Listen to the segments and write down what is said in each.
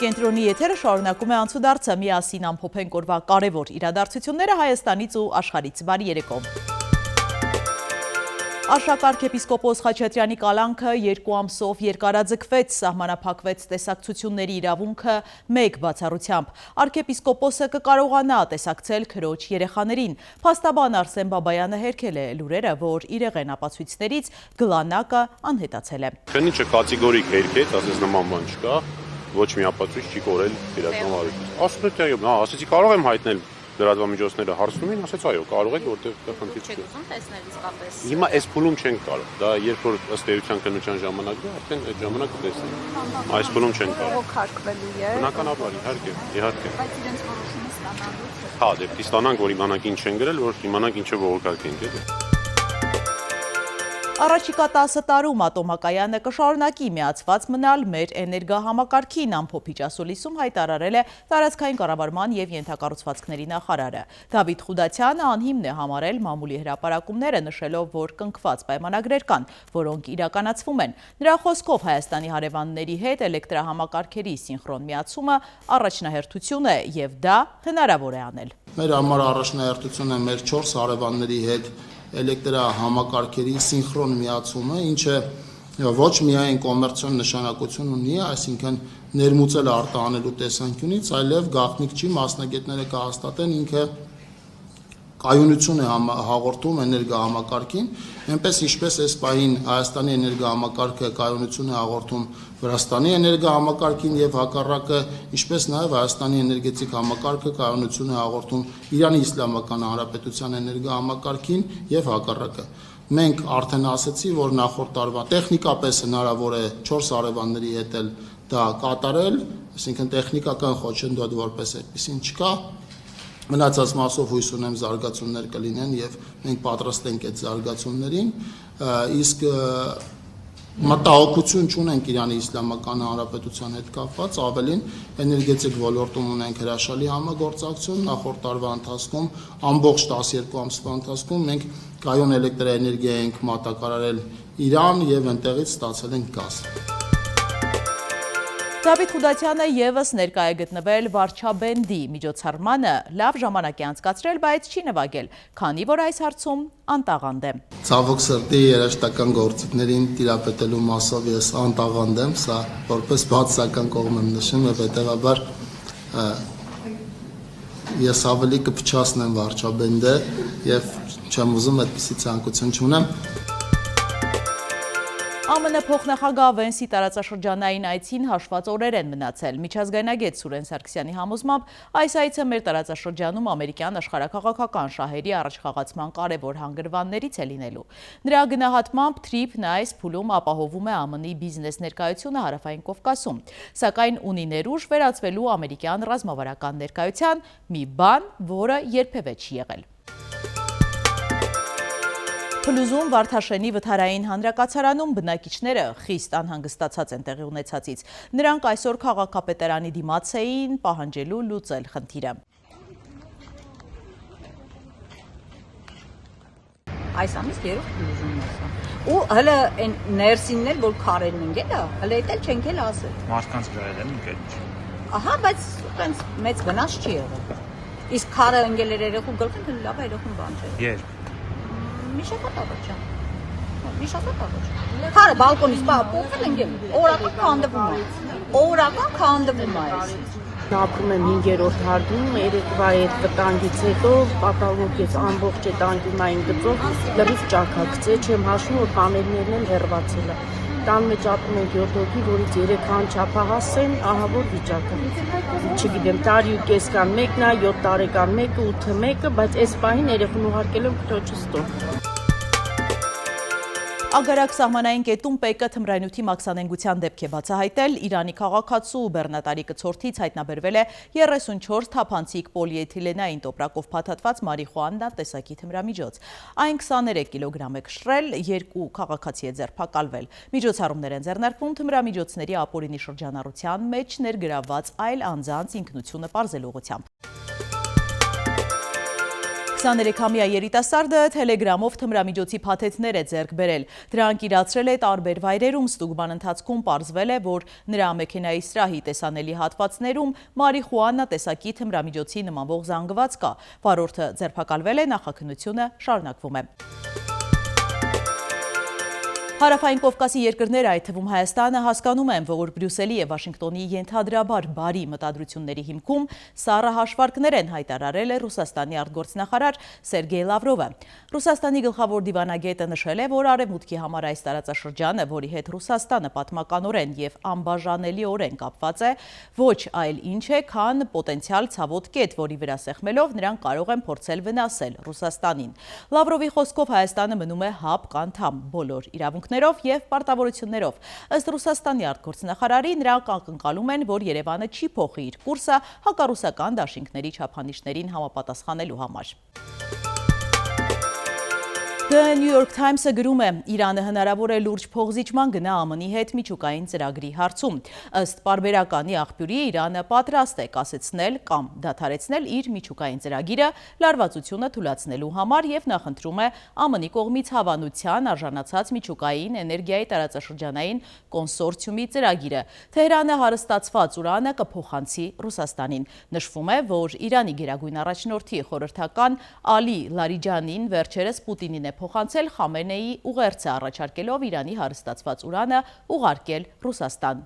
Կենտրոնի եթերը շարունակում է անցուդարձը, միասին ամփոփենք օրվա կարևոր իրադարձությունները Հայաստանից ու աշխարհից։ Բարի երեկո։ Աշակարգ եպիսկոպոս Խաչատրյանի կալանքը 2 ամսով երկարաձգվեց, սահմանափակվեց տեսակցությունների իրավունքը մեկ բացառությամբ։ Արքեպիսկոպոսը կկարողանա տեսակցել քրոջ երեխաներին։ Փաստաբան Արսեն Բաբայանը հերքել է լուրերը, որ իրեղեն ապացույցներից գլանակը անհետացել է։ Քննիչը կատեգորիկ հերքեց, ասես նման բան չկա, ոչ մի ապացույց չի կորել իրական վարույթից։ Ասում է թե այո, ասեցի կարող եմ հայտնել լրատվամիջոցները հարցնում են, ասեց այո, կարող եք, որտեղ խնդիր չի։ Չեք ուզում տեսնել իսկապես։ Հիմա այս փուլում չենք կարող։ Դա երբ որ ըստ էության քննության ժամանակն է, արդեն այդ ժամանակ կտեսնենք։ Այս փուլում չենք կարող։ Քարկվելու է։ Բնականաբար, իհարկե։ Բայց իրենց որոշումը ստանալուց է։ Հա, դեպքի ստանանք, որ իմանանք ինչ չեն գրել, որ իմանանք ինչը բողոքարկենք, էլի։ Առաջիկա 10 տարում ատոմակայանը կշարունակի միացված մնալ մեր էներգահամակարգին, ամփոփիչ ասուլիսում հայտարարել է տարածքային կառավարման և ենթակառուցվածքների նախարարը։ Դավիթ Խուդացյանը անհիմն է համարել մամուլի հրապարակումները, նշելով, որ կնքված պայմանագրեր կան, որոնք իրականացվում են։ Նրա խոսքով Հայաստանի հարևանների հետ էլեկտրահամակարգերի սինխրոն միացումը առաջնահերթություն է և դա հնարավոր է անել։ Մեր համար առաջնահերթություն է մեր 4 հարևանների հետ էլեկտրահամակարգերի սինխրոն միացումը, ինչը ոչ միայն կոմերցիոն նշանակություն ունի, այսինքն ներմուծել արտահանելու տեսանկյունից, այլև գաղտնիք չի, մասնագետները կհաստատեն, ինքը կայունություն է հաղորդում էներգահամակարգին, այնպես ինչպես այս պահին Հայաստանի էներգահամակարգը կայունություն է հաղորդում Վրաստանի էներգահամակարգին եւ հակառակը, ինչպես նաեւ Հայաստանի էներգետիկ համակարգը կայունություն է հաղորդում Իրանի Իսլամական Հանրապետության էներգահամակարգին եւ հակառակը։ Մենք արդեն ասացի, որ նախորդ տարվա տեխնիկապես հնարավոր է 4 հարևանների հետ դա կատարել, այսինքն տեխնիկական խոչընդոտ որպես այդպեսին չկա։ Մնացած մասով հույս ունեմ զարգացումներ կլինեն եւ մենք պատրաստ ենք այդ զարգացումներին, իսկ մտահոգություն չունենք Իրանի Իսլամական Հանրապետության հետ կապված, ավելին էներգետիկ ոլորտում ունենք հրաշալի համագործակցություն, նախորդ տարվա ընթացքում ամբողջ 12 ամսվա ընթացքում մենք կայուն էլեկտրաէներգիա ենք մատակարարել Իրան եւ այնտեղից ստացել ենք գազ։ Դավիթ Խուդացյանը ևս ներկա է գտնվել Վարչաբենդի միջոցառմանը, լավ ժամանակ է անցկացրել, բայց չի նվագել, քանի որ այս հարցում անտաղանդ է։ Ցավոք սրտի երաժշտական գործիքներին տիրապետելու մասով ես անտաղանդ եմ, սա որպես բացասական կողմ եմ նշում, եւ հետեւաբար ես ավելի կփչացնեմ Վարչաբենդը եւ չեմ ուզում այդպիսի ցանկություն չունեմ։ ԱՄՆ փոխնախագահ Վենսի տարածաշրջանային այցին հաշված օրեր են մնացել։ Միջազգայնագետ Սուրեն Սարգսյանի համոզմամբ այս այցը մեր տարածաշրջանում ամերիկյան աշխարհաքաղաքական շահերի առաջխաղացման կարևոր հանգրվաններից է լինելու։ Նրա գնահատմամբ Trip Nice փուլում ապահովում է ԱՄՆ-ի բիզնես ներկայությունը Հարավային Կովկասում, սակայն ունի ներուժ վերածվելու ամերիկյան ռազմավարական ներկայության մի բան, որը երբևէ չի եղել։ Փլուզում Վարդաշենի վթարային հանրակացարանում բնակիչները խիստ անհանգստացած են տեղի ունեցածից։ Նրանք այսօր քաղաքապետարանի դիմաց էին պահանջելու լուծել խնդիրը։ Այս ամիս երրորդ փլուզումն է սա։ Ու հələ այն ներսինն էլ որ քարերն են գելա, հələ էլ չենք էլ ասել։ Մարդկանց վրա են ընկել։ Ահա, բայց այնց մեծ վնաս չի եղել։ Իսկ քարը ընկել էր երեխու գլխին, լավ է երեխուն բան չէ։ Երբ մի շաբաթ առաջ։ Մի շաբաթ առաջ։ Քարը բալկոնից փոխել ընկել։ Օրական քանդվում է։ Օրական քանդվում է։ Ապրում եմ 5-րդ հարկում, երեկվա այդ վտանգից հետո պատահոգեց ամբողջ այդ անկյունային գծով լրիվ ճաքա գծե, չեմ հաշվում, որ պանելներն են հեռացել։ Տան մեջ ապրում ենք 7 հոգի, որից 3 անչափահաս են, ահա որ վիճակը։ Չգիտեմ, տարի ու կես կան, մեկն է 7 տարեկան, մեկը 8-ը, մեկը, բայց այս պահին երեխուն ուղարկել եմ քրոջս տուն։ Ագարակ սահմանային կետում ՊԿ թմրանյութի մաքսանենգության դեպք է բացահայտել, Իրանի քաղաքացու բեռնատարի կցորդից հայտնաբերվել է 34 թափանցիկ պոլիէթիլենային տոպրակով փաթաթված մարիխուանա տեսակի թմրամիջոց։ Այն 23 կիլոգրամ է քշրել, 2 քաղաքացի է ձերբակալվել։ Միջոցառումներ են ձեռնարկվում թմրամիջոցների ապօրինի շրջանառության մեջ ներգրավված այլ անձանց ինքնությունը պարզելու ուղղությամբ։ 23-ամյա երիտասարդը Telegram-ով թմրամիջոցի փաթեթներ է ձեռք բերել։ Դրանք իրացրել է տարբեր վայրերում, ստուգման ընթացքում պարզվել է, որ նրա մեքենայի սրահի տեսանելի հատվածներում մարիխուանա տեսակի թմրամիջոցի նմանվող զանգված կա։ Վարորդը ձերբակալվել է, նախաքննությունը շարունակվում է։ Հարավային Կովկասի երկրները, այդ թվում Հայաստանը, հասկանում են, որ Բրյուսելի և Վաշինգտոնի ենթադրաբար բարի մտադրությունների հիմքում սառը հաշվարկներ են հայտարարել է Ռուսաստանի արտգործնախարար Սերգեյ Լավրովը։ Ռուսաստանի գլխավոր դիվանագետը նշել է, որ Արևմուտքի համար այս տարածաշրջանը, որի հետ Ռուսաստանը պատմականորեն և անբաժանելիորեն կապված է, ոչ այլ ինչ է, քան պոտենցիալ ցավոտ կետ, որի վրա սեղմելով նրանք կարող են փորձել վնասել Ռուսաստանին։ Լավրովի խոսքով Հայաստանը մնում է ՀԱՊԿ անդամ բոլոր իրավունքներով և պարտավորություններով։ Ըստ Ռուսաստանի արտգործնախարարի, նրանք ակնկալում են, որ Երևանը չի փոխի իր կուրսը հակառուսական դաշինքների չափանիշներին համապատասխանելու համար։ The New York Times-ը գրում է, Իրանը հնարավոր է լուրջ փոխզիջման գնա ԱՄՆ-ի հետ միջուկային ծրագրի հարցում։ Ըստ պարբերականի աղբյուրի, Իրանը պատրաստ է կասեցնել կամ դադարեցնել իր միջուկային ծրագիրը լարվածությունը թույլատնելու համար և նախընտրում է ԱՄՆ-ի կողմից հավանության արժանացած միջուկային էներգիայի տարածաշրջանային կոնսորցիումի ծրագիրը։ Թեհրանը հարստացված ուրանը կփոխանցի Ռուսաստանին։ Նշվում է, որ Իրանի գերագույն առաջնորդի խորհրդական Ալի Լարիջանին վերջերս Պուտինին է փոխանցել Խամենեի ուղերձը առաջարկելով Իրանի հարստացված ուրանը ուղարկել Ռուսաստան։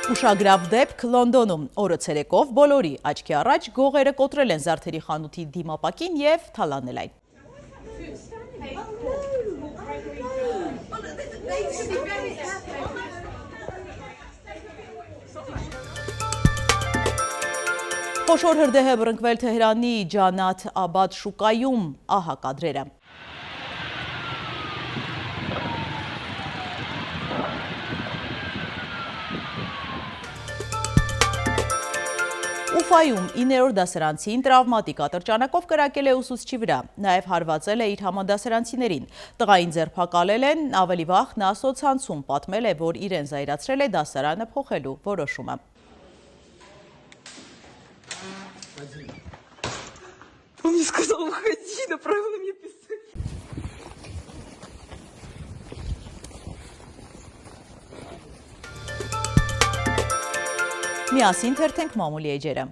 Ուշագրավ դեպք Լոնդոնում օրը ցերեկով բոլորի աչքի առաջ գողերը կոտրել են զարդերի խանութի դիմապակին և թալանել այն։ Խոշոր հրդեհ է բռնկվել Թեհրանի Ջանաթ Աբադ շուկայում, ահա կադրերը։ Ուֆայում 9-րդ դասարանցին տրավմատիկ ատրճանակով կրակել է ուսուցչի վրա, նաև հարվածել է իր համադասարանցիներին։ Տղային ձերբակալել են, ավելի վաղ նա սոցցանցում պատմել է, որ իրեն զայրացրել է դասարանը փոխելու որոշումը։ Он мне сказал, уходи, направил мне пистолет. Միասին թերթենք մամուլի էջերը։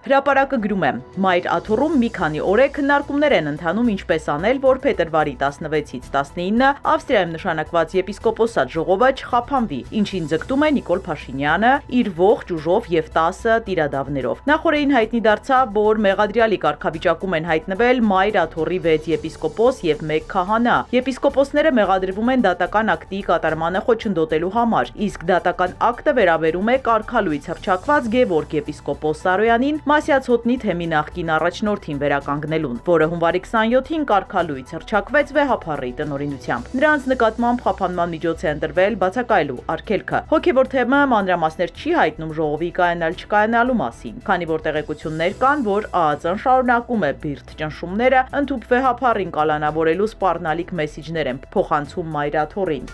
Հրապարակը գրում է. Մայր աթոռում մի քանի օր է քննարկումներ են ընթանում ինչպես անել, որ փետրվարի 16-ից 19 Ավստրիայում նշանակված եպիսկոպոսատ ժողովը չխափանվի, ինչին ձգտում է Նիկոլ Փաշինյանը իր ողջ ուժով և 10 տիրադավներով։ Նախորդին հայտնի դարձավ, որ մեղադրյալի կարգավիճակում են հայտնվել Մայր աթոռի 6 եպիսկոպոս և 1 քահանա։ Եպիսկոպոսները մեղադրվում են դատական ակտի կատարմանը խոչընդոտելու համար, իսկ դատական ակտը վերաբերում է կարգալույց հռչակված Գևորգ եպիսկոպոս Սարոյանին Մասյաց հոտնի թեմի նախկին առաջնորդին վերականգնելուն, որը հունվարի 27-ին կարգալույց հռչակվեց վեհափառի տնօրինությամբ։ Նրանց նկատմամբ խափանման միջոց է ընտրվել բացակայելու արգելքը։ Հոգևոր թեմը մանրամասներ չի հայտնում ժողովի կայանալ-չկայանալու մասին, քանի որ տեղեկություններ կան, որ ԱԱԾ-ն շարունակում է բիրտ ճնշումները, ընդհուպ վեհափառին կալանավորելու սպառնալիք մեսիջներ են փոխանցում Մայր աթոռին։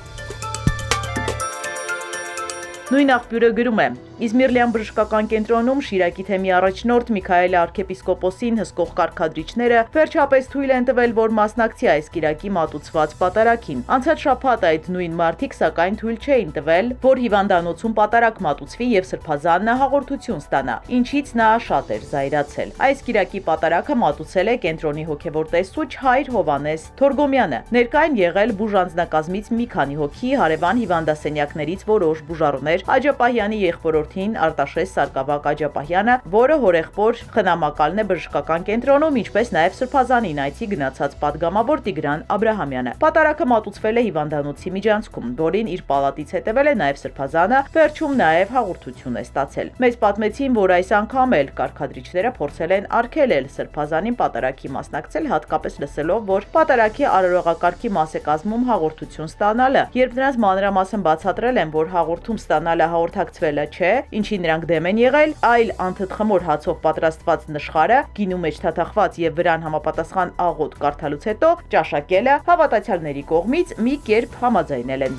Նույն աղբյուրը գրում է. Իզմիրլյան բժշկական կենտրոնում Շիրակի թեմի առաջնորդ Միքայել arczepiskopos-ին հսկող կարգադրիչները վերջապես թույլ են տվել, որ մասնակցի այս կիրակի մատուցված պատարագին։ Անցած շաբաթ այդ նույն մարդիկ սակայն թույլ չէին տվել, որ հիվանդանոցում պատարագ մատուցվի և Սրբազանը հաղորդություն ստանա, ինչից նա շատ էր զայրացել։ Այս կիրակի պատարագը մատուցել է կենտրոնի հոգևոր տեսուչ Հայր Հովանես Թորգոմյանը։ Ներկա են եղել բուժանձնակազմից մի քանի հոգի, հարևան հիվանդասենյակներից որոշ բուժառուներ, Աջապահյանի եղբորորդին Արտաշես Սարգսակ Աջապահյանը, որը հորեղբոր խնամակալն է բժշկական կենտրոնում, ինչպես նաև Սրբազանին այցի գնացած պատգամավոր Տիգրան Աբրահամյանը։ Պատարագը մատուցվել է հիվանդանոցի միջանցքում, որին իր պալատից հետևել է նաև Սրբազանը, վերջում նաև հաղորդություն է ստացել։ Մեզ պատմեցին, որ այս անգամ էլ կարգադրիչները փորձել են արգելել Սրբազանին պատարագի մասնակցել, հատկապես լսելով, որ պատարագի արարողակարգի մաս է կազմում հաղորդություն ստանալը, երբ նրանց մանրամասն բացատրել են, որ հաղորդում ստանալը հաղորդակցվելը չէ, ինչին նրանք դեմ են եղել, այլ անթթխմոր հացով պատրաստված նշխարը, գինու մեջ թաթախված և վրան համապատասխան աղոտ կարդալուց հետո ճաշակելը հավատացյալների կողմից մի կերպ համաձայնել են։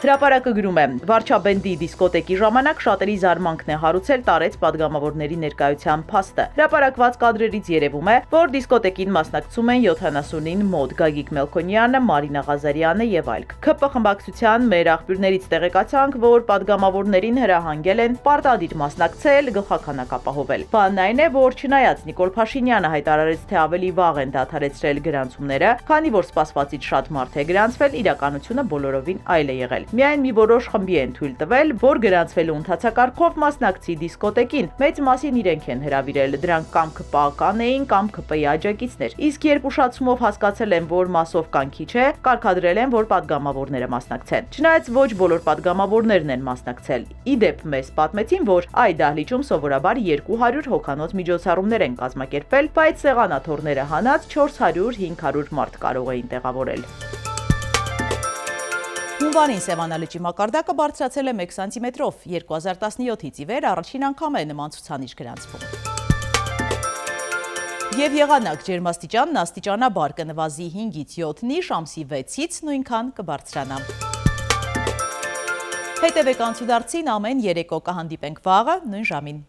Հրապարակը գրում է. Վարչաբենդի դիսկոտեկի ժամանակ շատերի զարմանքն է հարուցել տարեց падգամավորների ներկայության փաստը։ Հրապարակված կադրերից երևում է, որ դիսկոտեկին մասնակցում են 70-ին մոտ Գագիկ Մելքոնյանը, Մարինա Ղազարյանը եւ այլք։ ՔՊ խմբակցության մեր աղբյուրներից տեղեկացանք, որ падգամավորներին հրահանգել են պարտադիր մասնակցել, գլխաքանակ ապահովել։ Բանն այն է, որ չնայած Նիկոլ Փաշինյանը հայտարարեց, թե ավելի վաղ են դադարեցրել գրանցումները, քանի որ սպասվածից շատ մարդ է գրանցվել, իրականությունը բոլորովին այլ է եղել։ Միայն մի որոշ խմբի են թույլ տվել, որ գրանցվելու ընթացակարգով մասնակցի դիսկոտեկին։ Մեծ մասին իրենք են հրավիրել, դրանք կամ ԿՊԱ-ական էին, կամ ԿՊ-ի աջակիցներ։ Իսկ երբ ուշացումով հասկացել են, որ մասով կանքի չէ, կարգադրել են, որ падգամավորները մասնակցեն։ Չնայած ոչ բոլոր падգամավորներն են մասնակցել։ Ի դեպ, մեզ պատմեցին, որ այդ դահլիճում սովորաբար 200 հոգանոց միջոցառումներ են կազմակերպվել, բայց սեղանաթոռները հանած 400-500 մարդ կարող էին տեղավորել։ Հունվարին Սևանա լճի մակարդակը բարձրացել է 1 սանտիմետրով, 2017-ից ի վեր առաջին անգամ է նման ցուցանիշ գրանցվում։ Եվ եղանակ ջերմաստիճանն աստիճանաբար կնվազի 5-ից 7-ի, ամսի 6-ից նույնքան կբարձրանա։ Հետևեք անցուդարձին, ամեն երեկո կհանդիպենք վաղը նույն ժամին։